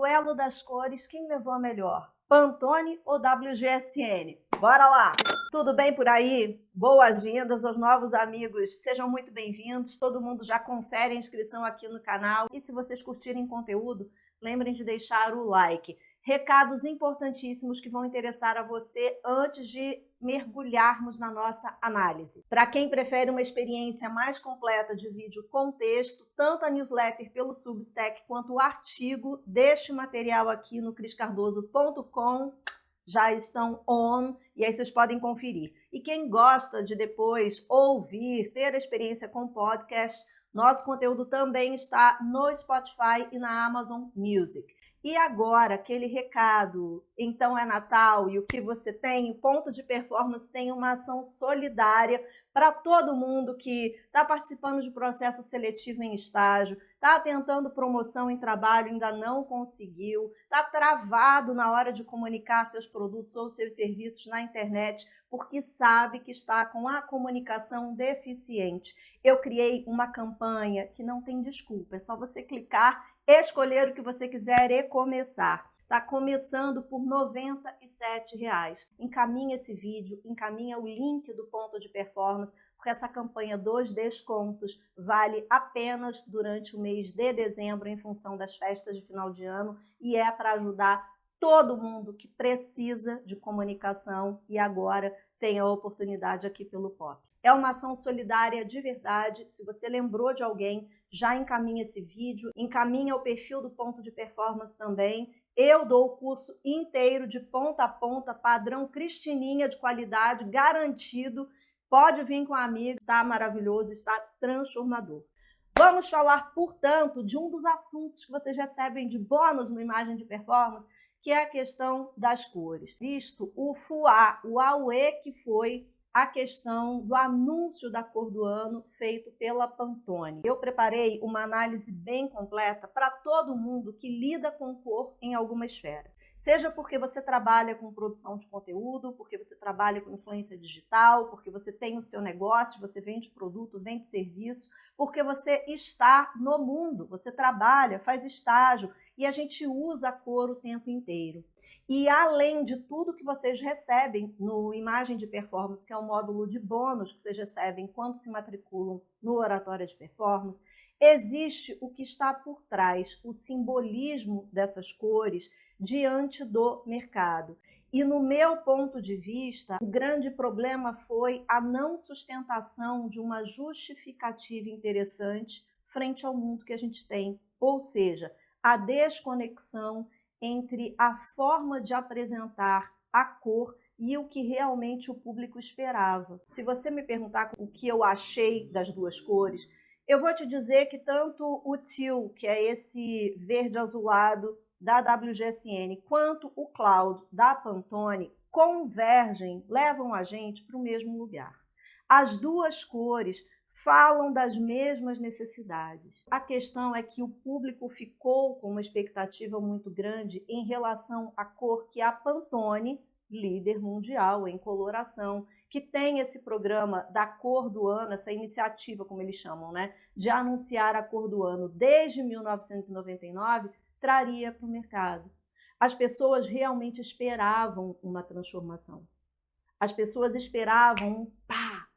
Duelo das cores, quem levou a melhor? Pantone ou WGSN? Bora lá! Tudo bem por aí? Boas-vindas aos novos amigos, sejam muito bem-vindos. Todo mundo já confere a inscrição aqui no canal. E se vocês curtirem o conteúdo, lembrem de deixar o like. Recados importantíssimos que vão interessar a você antes de mergulharmos na nossa análise. Para quem prefere uma experiência mais completa de vídeo com texto, tanto a newsletter pelo Substack quanto o artigo deste material aqui no criscardoso.com já estão on e aí vocês podem conferir. E quem gosta de depois ouvir, ter a experiência com podcast, nosso conteúdo também está no Spotify e na Amazon Music. E agora, aquele recado, então é Natal e o que você tem? O Ponto de Performance tem uma ação solidária para todo mundo que está participando de processo seletivo em estágio, está tentando promoção em trabalho, ainda não conseguiu, está travado na hora de comunicar seus produtos ou seus serviços na internet, porque sabe que está com a comunicação deficiente. Eu criei uma campanha que não tem desculpa, é só você clicar, escolher o que você quiser e começar. Está começando por R$ 97. Encaminha esse vídeo, encaminha o link do Ponto de Performance, porque essa campanha dos descontos vale apenas durante o mês de dezembro, em função das festas de final de ano, e é para ajudar todo mundo que precisa de comunicação e agora tem a oportunidade aqui pelo POP. É uma ação solidária de verdade. Se você lembrou de alguém, já encaminha esse vídeo, encaminha o perfil do Ponto de Performance também. Eu dou o curso inteiro de ponta a ponta, padrão Cristininha de qualidade, garantido. Pode vir com a amiga, está maravilhoso, está transformador. Vamos falar, portanto, de um dos assuntos que vocês recebem de bônus no Imagem de Performance, que é a questão das cores. Visto o FUA, o AUE, que foi a questão do anúncio da cor do ano feito pela Pantone. Eu preparei uma análise bem completa para todo mundo que lida com cor em alguma esfera. Seja porque você trabalha com produção de conteúdo, porque você trabalha com influência digital, porque você tem o seu negócio, você vende produto, vende serviço, porque você está no mundo, você trabalha, faz estágio e a gente usa a cor o tempo inteiro. E além de tudo que vocês recebem no Imagem de Performance, que é um módulo de bônus que vocês recebem quando se matriculam no Oratória de Performance, existe o que está por trás, o simbolismo dessas cores diante do mercado. E no meu ponto de vista, o grande problema foi a não sustentação de uma justificativa interessante frente ao mundo que a gente tem, ou seja, a desconexão entre a forma de apresentar a cor e o que realmente o público esperava. Se você me perguntar o que eu achei das duas cores, eu vou te dizer que tanto o teal, que é esse verde azulado da WGSN, quanto o cloud da Pantone convergem, levam a gente para o mesmo lugar. As duas cores falam das mesmas necessidades. A questão é que o público ficou com uma expectativa muito grande em relação à cor que a Pantone, líder mundial em coloração, que tem esse programa da cor do ano, essa iniciativa, como eles chamam, né, de anunciar a cor do ano desde 1999, traria para o mercado. As pessoas realmente esperavam uma transformação. As pessoas esperavam um pá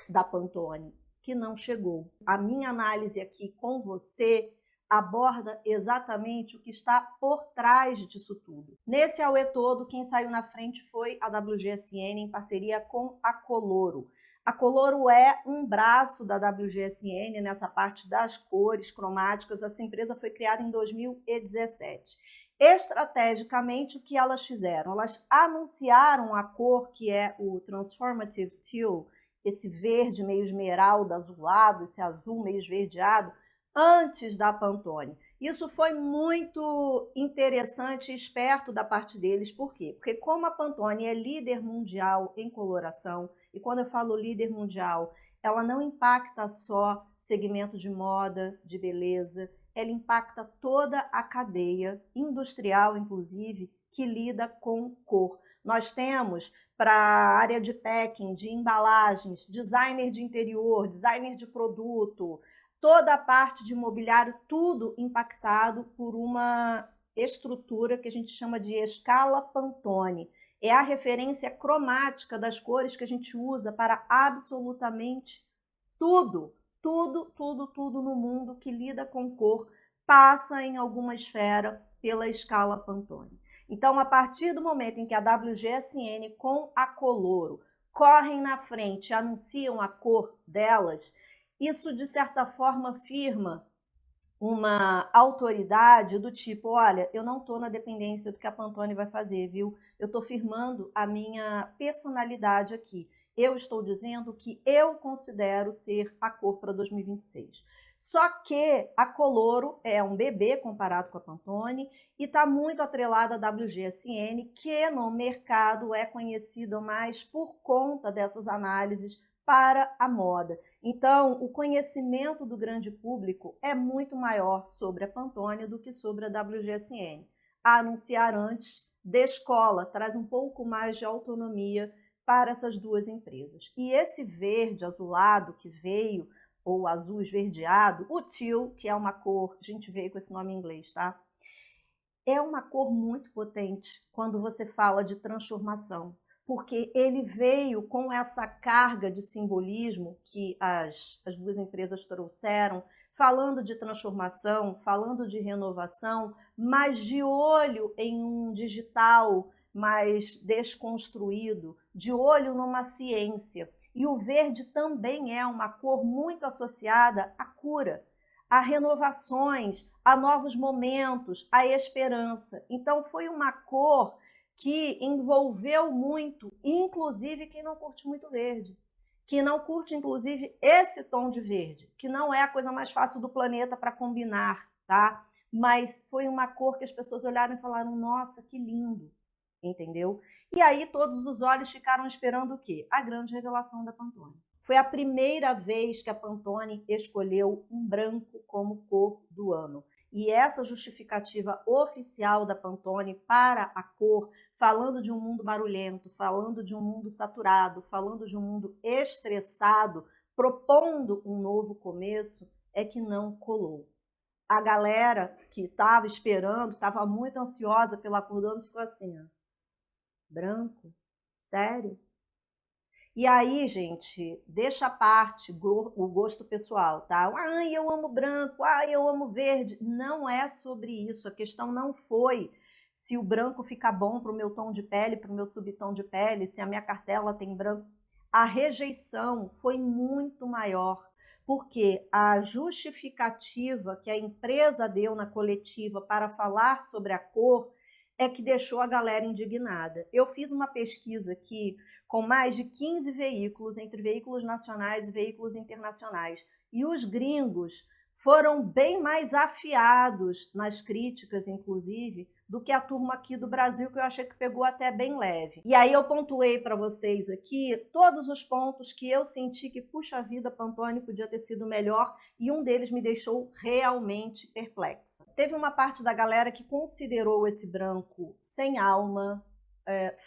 da Pantone, que não chegou. A minha análise aqui com você aborda exatamente o que está por trás disso tudo. Nesse AUE todo, quem saiu na frente foi a WGSN em parceria com a Coloro. A Coloro é um braço da WGSN nessa parte das cores cromáticas. Essa empresa foi criada em 2017. Estrategicamente, o que elas fizeram? Elas anunciaram a cor que é o Transformative Teal, esse verde meio esmeralda azulado, esse azul meio esverdeado, antes da Pantone. Isso foi muito interessante e esperto da parte deles. Por quê? Porque como a Pantone é líder mundial em coloração, e quando eu falo líder mundial, ela não impacta só segmento de moda, de beleza, ela impacta toda a cadeia industrial, inclusive, que lida com cor. Nós temos para a área de packing, de embalagens, designer de interior, designer de produto, toda a parte de mobiliário, tudo impactado por uma estrutura que a gente chama de escala Pantone. É a referência cromática das cores que a gente usa para absolutamente tudo, tudo no mundo que lida com cor passa em alguma esfera pela escala Pantone. Então, a partir do momento em que a WGSN com a Coloro correm na frente e anunciam a cor delas, isso, de certa forma, firma uma autoridade do tipo, olha, eu não estou na dependência do que a Pantone vai fazer, viu? Eu estou firmando a minha personalidade aqui. Eu estou dizendo que eu considero ser a cor para 2026. Só que a Coloro é um bebê comparado com a Pantone e está muito atrelada à WGSN, que no mercado é conhecida mais por conta dessas análises para a moda. Então, o conhecimento do grande público é muito maior sobre a Pantone do que sobre a WGSN. A anunciar antes, descola, traz um pouco mais de autonomia para essas duas empresas. E esse verde azulado que veio, ou azul esverdeado, o teal, que é uma cor, a gente veio com esse nome em inglês, tá? É uma cor muito potente quando você fala de transformação, porque ele veio com essa carga de simbolismo que as duas empresas trouxeram, falando de transformação, falando de renovação, mas de olho em um digital mais desconstruído, de olho numa ciência. E o verde também é uma cor muito associada à cura, a renovações, a novos momentos, a esperança. Então foi uma cor que envolveu muito, inclusive quem não curte muito verde, que não curte inclusive esse tom de verde, que não é a coisa mais fácil do planeta para combinar, tá? Mas foi uma cor que as pessoas olharam e falaram, nossa, que lindo, entendeu? E aí todos os olhos ficaram esperando o quê? A grande revelação da Pantone. Foi a primeira vez que a Pantone escolheu um branco como cor do ano. E essa justificativa oficial da Pantone para a cor, falando de um mundo barulhento, falando de um mundo saturado, falando de um mundo estressado, propondo um novo começo, é que não colou. A galera que estava esperando, estava muito ansiosa pela cor do ano, ficou assim, ó. Branco? Sério? E aí, gente, deixa à parte o gosto pessoal, tá? Ai, eu amo branco, ai, eu amo verde. Não é sobre isso. A questão não foi se o branco fica bom para o meu tom de pele, para o meu subtom de pele, se a minha cartela tem branco. A rejeição foi muito maior, porque a justificativa que a empresa deu na coletiva para falar sobre a cor é que deixou a galera indignada. Eu fiz uma pesquisa aqui com mais de 15 veículos, entre veículos nacionais e veículos internacionais. E os gringos foram bem mais afiados nas críticas, inclusive, do que a turma aqui do Brasil, que eu achei que pegou até bem leve. E aí eu pontuei para vocês aqui todos os pontos que eu senti que, puxa vida, Pantone podia ter sido melhor, e um deles me deixou realmente perplexa. Teve uma parte da galera que considerou esse branco sem alma,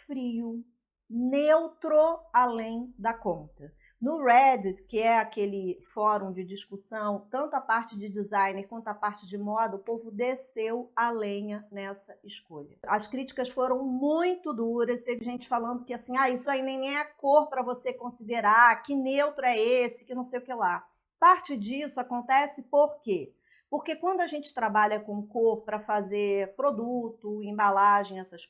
frio, neutro além da conta. No Reddit, que é aquele fórum de discussão, tanto a parte de design quanto a parte de moda, o povo desceu a lenha nessa escolha. As críticas foram muito duras, teve gente falando que assim, isso aí nem é cor para você considerar, que neutro é esse, que não sei o que lá. Parte disso acontece por quê? Porque quando a gente trabalha com cor para fazer produto, embalagem, essas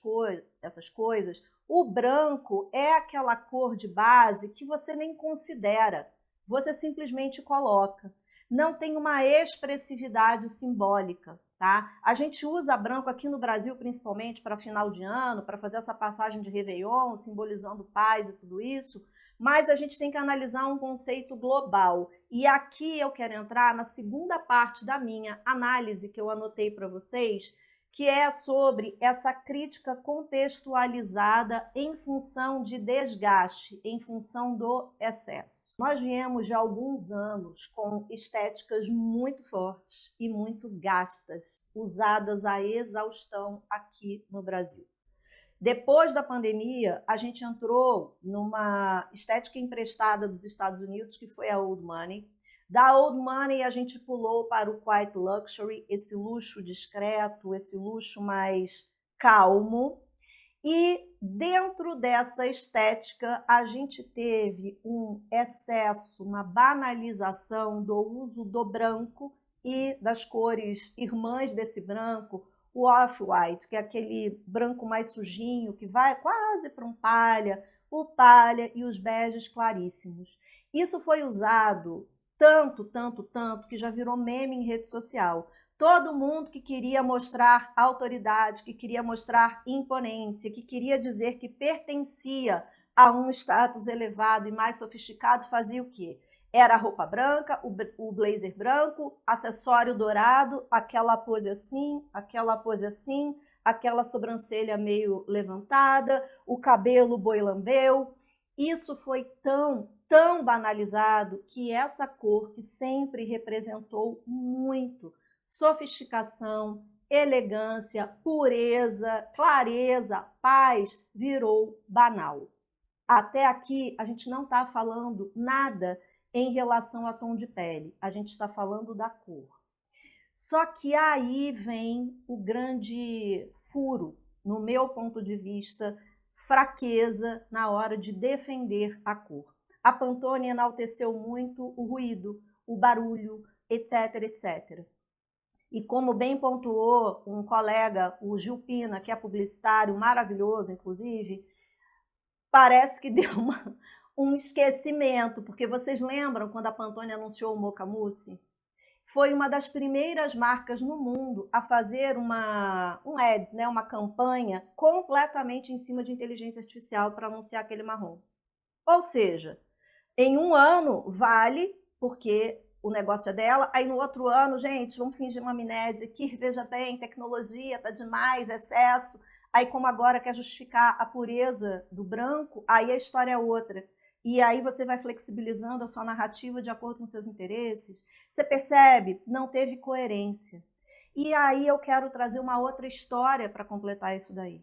coisas, o branco é aquela cor de base que você nem considera, você simplesmente coloca. Não tem uma expressividade simbólica, tá? A gente usa branco aqui no Brasil, principalmente para final de ano, para fazer essa passagem de Réveillon, simbolizando paz e tudo isso, mas a gente tem que analisar um conceito global. E aqui eu quero entrar na segunda parte da minha análise que eu anotei para vocês, que é sobre essa crítica contextualizada em função de desgaste, em função do excesso. Nós viemos de alguns anos com estéticas muito fortes e muito gastas, usadas à exaustão aqui no Brasil. Depois da pandemia, a gente entrou numa estética emprestada dos Estados Unidos, que foi a Old Money. Da Old Money a gente pulou para o Quiet Luxury, esse luxo discreto, esse luxo mais calmo. E dentro dessa estética, a gente teve um excesso, uma banalização do uso do branco e das cores irmãs desse branco, o off-white, que é aquele branco mais sujinho, que vai quase para um palha, o palha e os beges claríssimos. Isso foi usado tanto, que já virou meme em rede social. Todo mundo que queria mostrar autoridade, que queria mostrar imponência, que queria dizer que pertencia a um status elevado e mais sofisticado, fazia o quê? Era a roupa branca, o blazer branco, acessório dourado, aquela pose assim, aquela sobrancelha meio levantada, o cabelo boi-lambeu. Isso foi tão banalizado que essa cor que sempre representou muito sofisticação, elegância, pureza, clareza, paz, virou banal. Até aqui, a gente não está falando nada em relação a tom de pele, a gente está falando da cor. Só que aí vem o grande furo, no meu ponto de vista, fraqueza na hora de defender a cor. A Pantone enalteceu muito o ruído, o barulho, etc, etc. E como bem pontuou um colega, o Gil Pina, que é publicitário, maravilhoso, inclusive, parece que deu um esquecimento, porque vocês lembram quando a Pantone anunciou o Mocha Mousse? Foi uma das primeiras marcas no mundo a fazer um ads, né, uma campanha completamente em cima de inteligência artificial para anunciar aquele marrom. Ou seja, em um ano vale, porque o negócio é dela, aí no outro ano, gente, vamos fingir uma amnésia aqui, veja bem, tecnologia, tá demais, excesso, aí como agora quer justificar a pureza do branco, aí a história é outra. E aí você vai flexibilizando a sua narrativa de acordo com seus interesses. Você percebe? Não teve coerência. E aí eu quero trazer uma outra história para completar isso daí.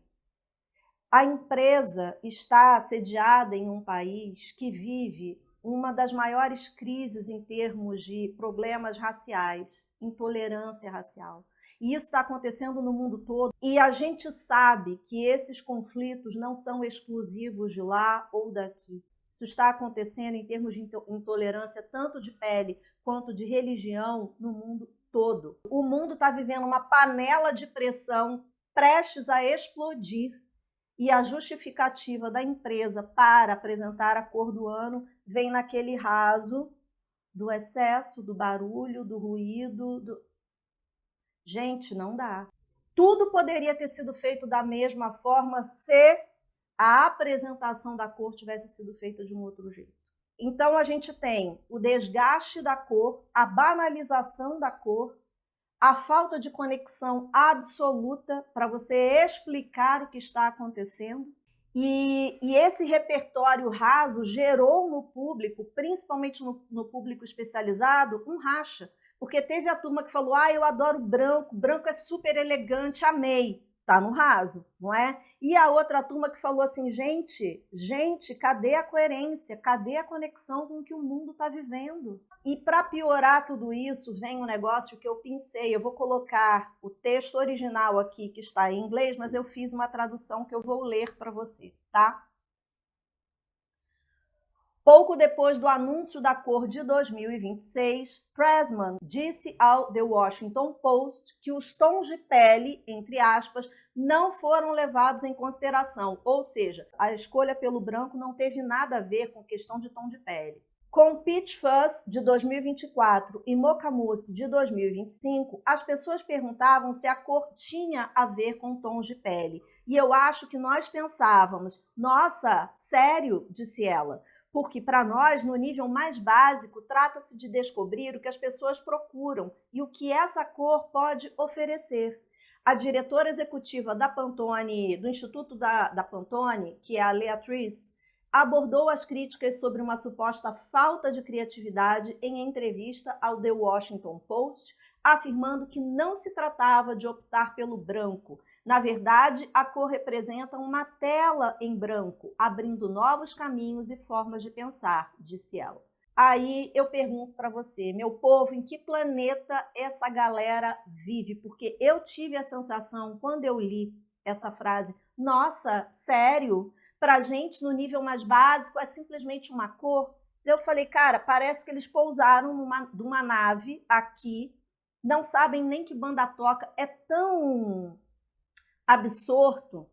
A empresa está sediada em um país que vive uma das maiores crises em termos de problemas raciais, intolerância racial. E isso está acontecendo no mundo todo. E a gente sabe que esses conflitos não são exclusivos de lá ou daqui. Isso está acontecendo em termos de intolerância tanto de pele quanto de religião no mundo todo. O mundo está vivendo uma panela de pressão prestes a explodir. E a justificativa da empresa para apresentar a cor do ano vem naquele raso do excesso, do barulho, do ruído. Gente, não dá. Tudo poderia ter sido feito da mesma forma se a apresentação da cor tivesse sido feita de um outro jeito. Então a gente tem o desgaste da cor, a banalização da cor, a falta de conexão absoluta para você explicar o que está acontecendo. E esse repertório raso gerou no público, principalmente no público especializado, um racha. Porque teve a turma que falou, eu adoro branco, branco é super elegante, amei. Tá no raso, não é? E a outra turma que falou assim, gente, cadê a coerência? Cadê a conexão com o que o mundo está vivendo? E para piorar tudo isso, vem um negócio que eu pensei, eu vou colocar o texto original aqui, que está em inglês, mas eu fiz uma tradução que eu vou ler para você, tá? Pouco depois do anúncio da cor de 2026, Pressman disse ao The Washington Post que os tons de pele, entre aspas, não foram levados em consideração, ou seja, a escolha pelo branco não teve nada a ver com questão de tom de pele. Com Peach Fuzz de 2024 e Mocha Mousse de 2025, as pessoas perguntavam se a cor tinha a ver com tons de pele. E eu acho que nós pensávamos, nossa, sério? Disse ela. Porque para nós, no nível mais básico, trata-se de descobrir o que as pessoas procuram e o que essa cor pode oferecer. A diretora executiva da Pantone, do Instituto da Pantone, que é a Leatrice, abordou as críticas sobre uma suposta falta de criatividade em entrevista ao The Washington Post, afirmando que não se tratava de optar pelo branco. Na verdade, a cor representa uma tela em branco, abrindo novos caminhos e formas de pensar, disse ela. Aí eu pergunto para você, meu povo, em que planeta essa galera vive? Porque eu tive a sensação, quando eu li essa frase, nossa, sério? Pra gente, no nível mais básico, é simplesmente uma cor? Eu falei, cara, parece que eles pousaram numa nave aqui, não sabem nem que banda toca, é tão absorto.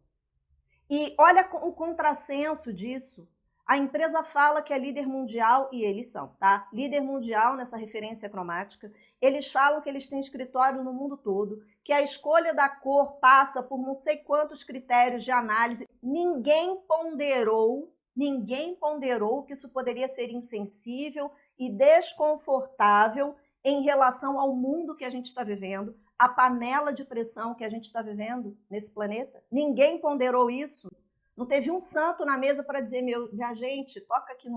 E olha o contrassenso disso. A empresa fala que é líder mundial, e eles são, tá? Líder mundial nessa referência cromática. Eles falam que eles têm escritório no mundo todo, que a escolha da cor passa por não sei quantos critérios de análise. Ninguém ponderou que isso poderia ser insensível e desconfortável em relação ao mundo que a gente está vivendo, a panela de pressão que a gente está vivendo nesse planeta. Ninguém ponderou isso. Não teve um santo na mesa para dizer, minha gente, toca aqui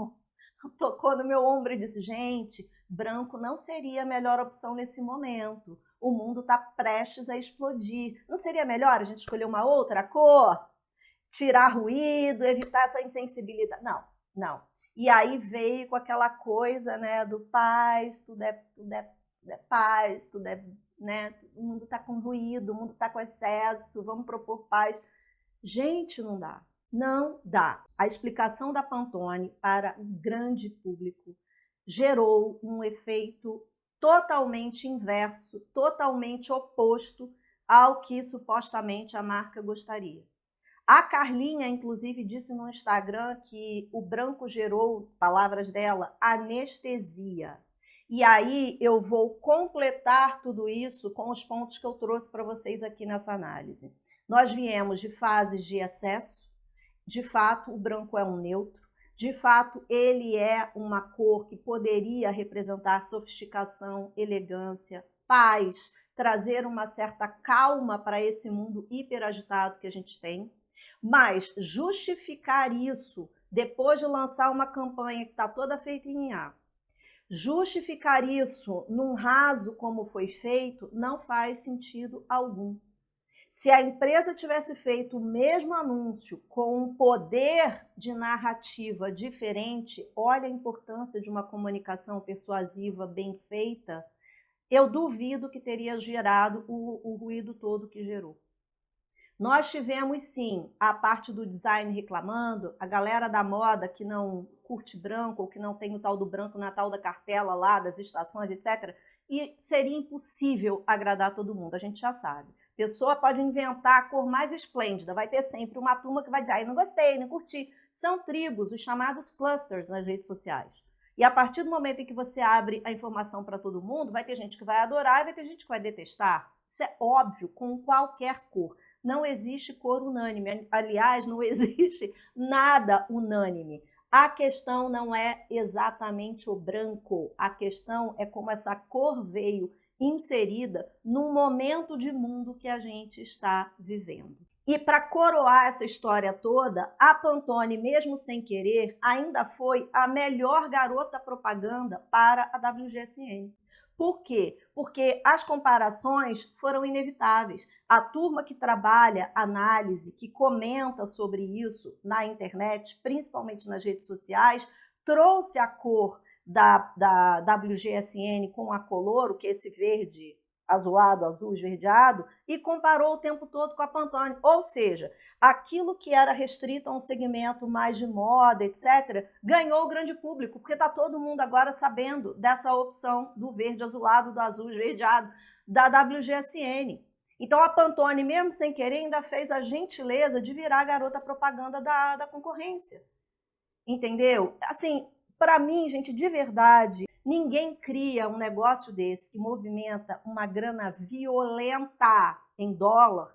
tocou no meu ombro e disse, gente, branco não seria a melhor opção nesse momento. O mundo está prestes a explodir. Não seria melhor a gente escolher uma outra cor? Tirar ruído, evitar essa insensibilidade? Não. E aí veio com aquela coisa, né, do paz, tudo é paz, tudo é, né, o mundo está com ruído, o mundo está com excesso, vamos propor paz. Gente, não dá. Não dá. A explicação da Pantone para o grande público gerou um efeito totalmente inverso, totalmente oposto ao que supostamente a marca gostaria. A Carlinha, inclusive, disse no Instagram que o branco gerou, palavras dela, anestesia. E aí eu vou completar tudo isso com os pontos que eu trouxe para vocês aqui nessa análise. Nós viemos de fases de excesso, de fato o branco é um neutro, de fato ele é uma cor que poderia representar sofisticação, elegância, paz, trazer uma certa calma para esse mundo hiperagitado que a gente tem, mas justificar isso depois de lançar uma campanha que está toda feita em IA, justificar isso num raso como foi feito, não faz sentido algum. Se a empresa tivesse feito o mesmo anúncio com um poder de narrativa diferente, olha a importância de uma comunicação persuasiva bem feita, eu duvido que teria gerado o ruído todo que gerou. Nós tivemos, sim, a parte do design reclamando, a galera da moda que não curte branco, ou que não tem o tal do branco na tal da cartela lá, das estações, etc. E seria impossível agradar todo mundo, a gente já sabe. A pessoa pode inventar a cor mais esplêndida, vai ter sempre uma turma que vai dizer, não gostei, não curti. São tribos, os chamados clusters nas redes sociais. E a partir do momento em que você abre a informação para todo mundo, vai ter gente que vai adorar e vai ter gente que vai detestar. Isso é óbvio, com qualquer cor. Não existe cor unânime, aliás, não existe nada unânime. A questão não é exatamente o branco, a questão é como essa cor veio inserida num momento de mundo que a gente está vivendo. E para coroar essa história toda, a Pantone, mesmo sem querer, ainda foi a melhor garota propaganda para a WGSN. Por quê? Porque as comparações foram inevitáveis. A turma que trabalha análise, que comenta sobre isso na internet, principalmente nas redes sociais, trouxe a cor da WGSN com a Coloro, que é esse verde azulado, azul esverdeado, e comparou o tempo todo com a Pantone. Ou seja, aquilo que era restrito a um segmento mais de moda, etc., ganhou o grande público, porque está todo mundo agora sabendo dessa opção do verde azulado, do azul esverdeado, da WGSN. Então a Pantone, mesmo sem querer, ainda fez a gentileza de virar a garota propaganda da concorrência. Entendeu? Assim, para mim, gente, de verdade, ninguém cria um negócio desse que movimenta uma grana violenta em dólar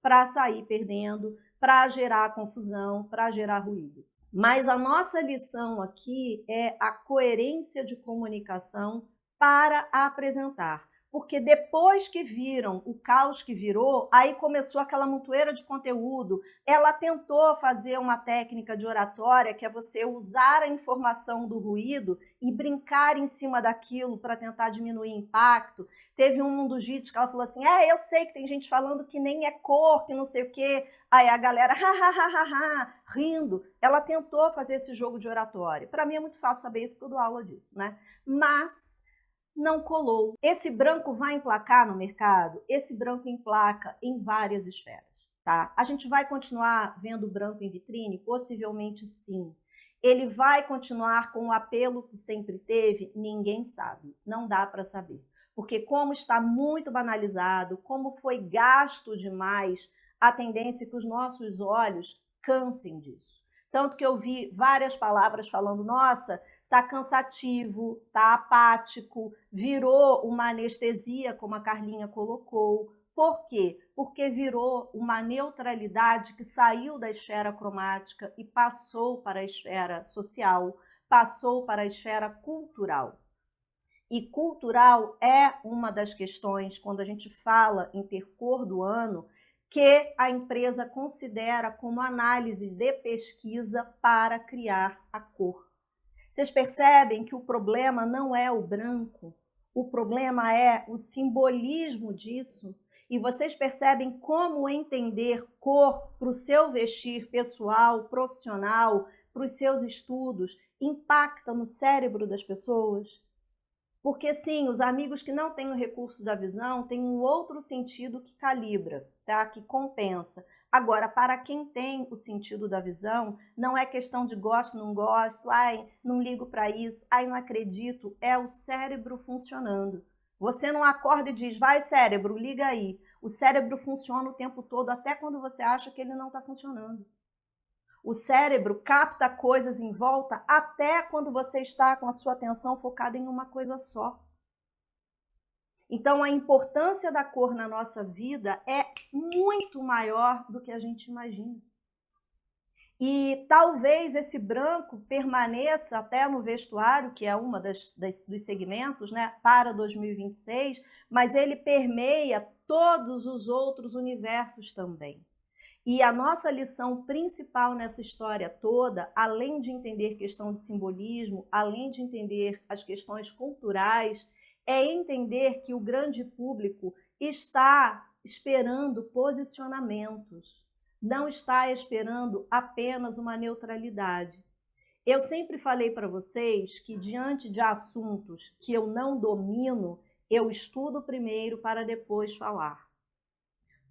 para sair perdendo, para gerar confusão, para gerar ruído. Mas a nossa lição aqui é a coerência de comunicação para apresentar. Porque depois que viram o caos que virou, aí começou aquela montoeira de conteúdo. Ela tentou fazer uma técnica de oratória, que é você usar a informação do ruído e brincar em cima daquilo para tentar diminuir o impacto. Teve um dos vídeos que ela falou assim, eu sei que tem gente falando que nem é cor, que não sei o quê. Aí a galera, rindo. Ela tentou fazer esse jogo de oratória. Para mim é muito fácil saber isso, porque eu dou aula disso, né? Mas não colou. Esse branco vai emplacar no mercado? Esse branco emplaca em várias esferas, tá? A gente vai continuar vendo branco em vitrine? Possivelmente sim. Ele vai continuar com o apelo que sempre teve? Ninguém sabe, não dá para saber. Porque como está muito banalizado, como foi gasto demais, a tendência é que os nossos olhos cansem disso. Tanto que eu vi várias palavras falando, nossa, tá cansativo, tá apático, virou uma anestesia, como a Carlinha colocou. Por quê? Porque virou uma neutralidade que saiu da esfera cromática e passou para a esfera social, passou para a esfera cultural. E cultural é uma das questões, quando a gente fala em ter cor do ano, que a empresa considera como análise de pesquisa para criar a cor. Vocês percebem que o problema não é o branco, o problema é o simbolismo disso. E vocês percebem como entender cor para o seu vestir pessoal, profissional, para os seus estudos, impacta no cérebro das pessoas? Porque sim, os amigos que não têm o recurso da visão têm um outro sentido que calibra, tá? Que compensa. Agora, para quem tem o sentido da visão, não é questão de gosto, não gosto, ai, não ligo para isso, ai, não acredito, é o cérebro funcionando. Você não acorda e diz, vai cérebro, liga aí. O cérebro funciona o tempo todo, até quando você acha que ele não está funcionando. O cérebro capta coisas em volta até quando você está com a sua atenção focada em uma coisa só. Então, a importância da cor na nossa vida é muito maior do que a gente imagina. E talvez esse branco permaneça até no vestuário, que é uma dos segmentos, né, para 2026, mas ele permeia todos os outros universos também. E a nossa lição principal nessa história toda, além de entender questão de simbolismo, além de entender as questões culturais, é entender que o grande público está esperando posicionamentos, não está esperando apenas uma neutralidade. Eu sempre falei para vocês que diante de assuntos que eu não domino, eu estudo primeiro para depois falar.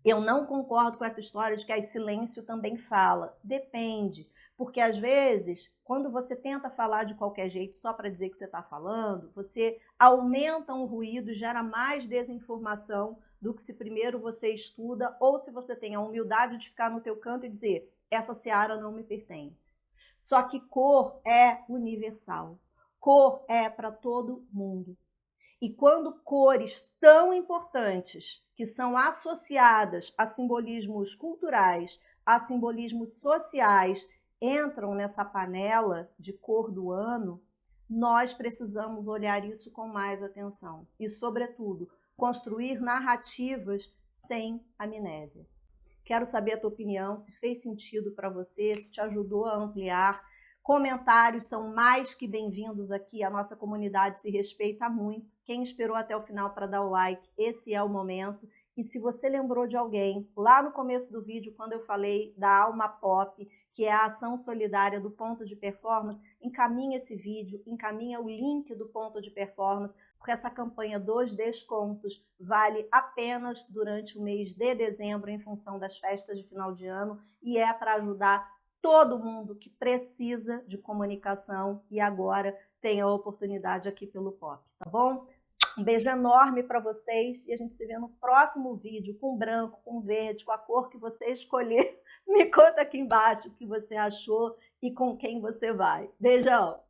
Eu não concordo com essa história de que silêncio também fala. Depende, porque às vezes, quando você tenta falar de qualquer jeito só para dizer que você está falando, você aumenta um ruído e gera mais desinformação do que se primeiro você estuda ou se você tem a humildade de ficar no teu canto e dizer, essa seara não me pertence. Só que cor é universal. Cor é para todo mundo. E quando cores tão importantes, que são associadas a simbolismos culturais, a simbolismos sociais, entram nessa panela de cor do ano, nós precisamos olhar isso com mais atenção. E, sobretudo, construir narrativas sem amnésia. Quero saber a tua opinião, se fez sentido para você, se te ajudou a ampliar. Comentários são mais que bem-vindos aqui, a nossa comunidade se respeita muito. Quem esperou até o final para dar o like, esse é o momento. E se você lembrou de alguém, lá no começo do vídeo, quando eu falei da Alma Pop, que é a ação solidária do Ponto de Performance, encaminha esse vídeo, encaminha o link do Ponto de Performance, porque essa campanha dos descontos vale apenas durante o mês de dezembro, em função das festas de final de ano, e é para ajudar todo mundo que precisa de comunicação e agora tem a oportunidade aqui pelo POP, tá bom? Um beijo enorme para vocês e a gente se vê no próximo vídeo com branco, com verde, com a cor que você escolher. Me conta aqui embaixo o que você achou e com quem você vai. Beijão!